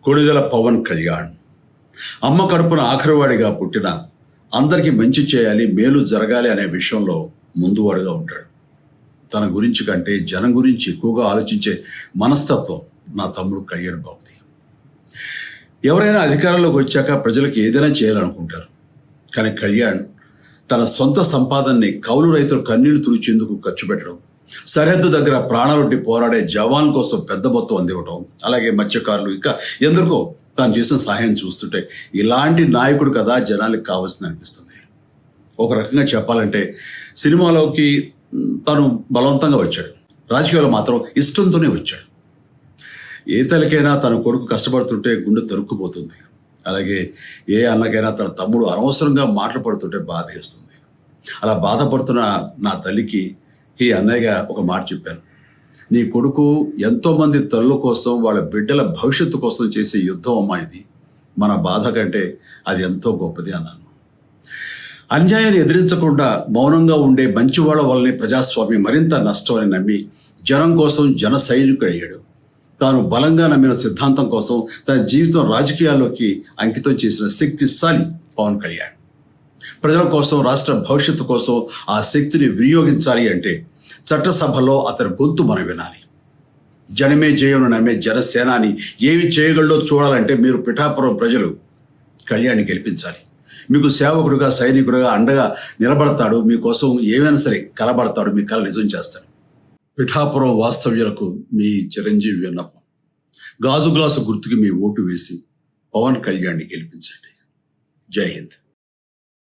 కొణిదెల పవన్ కళ్యాణ్ అమ్మ కడుపున ఆఖరివాడిగా పుట్టిన అందరికీ మంచి చేయాలి, మేలు జరగాలి అనే విషయంలో ముందువాడుగా ఉంటాడు. తన గురించి కంటే జనం గురించి ఎక్కువగా ఆలోచించే మనస్తత్వం నా తమ్ముడు కళ్యాణ్ బాబుది. ఎవరైనా అధికారంలోకి వచ్చాక ప్రజలకు ఏదైనా చేయాలనుకుంటారు. కానీ కళ్యాణ్ తన సొంత సంపాదనని కౌలు రైతులు కన్నీళ్లు తుడిచేందుకు ఖర్చు పెట్టడం, సరిహద్దు దగ్గర ప్రాణాలొడ్డి పోరాడే జవాన్ కోసం పెద్ద మొత్తం అందివ్వటం, అలాగే మత్స్యకారులు ఇంకా ఎందరికో తాను చేసిన సహాయం చూస్తుంటే ఇలాంటి నాయకుడు కదా జనాలకు కావాల్సింది అనిపిస్తుంది. ఒక రకంగా చెప్పాలంటే సినిమాలోకి తను బలవంతంగా వచ్చాడు, రాజకీయాల్లో మాత్రం ఇష్టంతోనే వచ్చాడు. ఏ తల్లికైనా తన కొడుకు కష్టపడుతుంటే గుండె తరుక్కుపోతుంది. అలాగే ఏ అన్నకైనా తన తమ్ముడు అనవసరంగా మాటలు పడుతుంటే బాధ వేస్తుంది. అలా బాధపడుతున్న నా తల్లికి ఈ అన్నయ్యగా ఒక మాట చెప్పాను. నీ కొడుకు ఎంతోమంది తల్లుల కోసం, వాళ్ళ బిడ్డల భవిష్యత్తు కోసం చేసే యుద్ధం అమ్మా ఇది. మన బాధ కంటే అది ఎంతో గొప్పది అన్నాను. అన్యాయాన్ని ఎదిరించకుండా మౌనంగా ఉండే మంచివాళ్ల వల్లనే ప్రజాస్వామ్యం మరింత నష్టం అని నమ్మి జనం కోసం జన సైనికుడు అయ్యాడు. తాను బలంగా నమ్మిన సిద్ధాంతం కోసం తన జీవితం రాజకీయాల్లోకి అంకితం చేసిన శక్తిశాలి పవన్ కళ్యాణ్. ప్రజల కోసం, రాష్ట్ర భవిష్యత్తు కోసం ఆ శక్తిని వినియోగించాలి అంటే చట్టసభలో అతని గొంతు మనం వినాలి. జనమే జయను నమ్మే జనసేనాని ఏమి చేయగలడో చూడాలంటే మీరు పిఠాపురం ప్రజలు కళ్యాణ్ని గెలిపించాలి. మీకు సేవకుడుగా, సైనికుడుగా అండగా నిలబడతాడు. మీకోసం ఏమైనా సరే కలబడతాడు, మీ కళ నిజం చేస్తాడు. పిఠాపురం వాస్తవ్యులకు మీ చిరంజీవి విన్నపం, గాజు గ్లాసు గుర్తుకి మీ ఓటు వేసి పవన్ కళ్యాణ్ని గెలిపించండి. జై హింద్.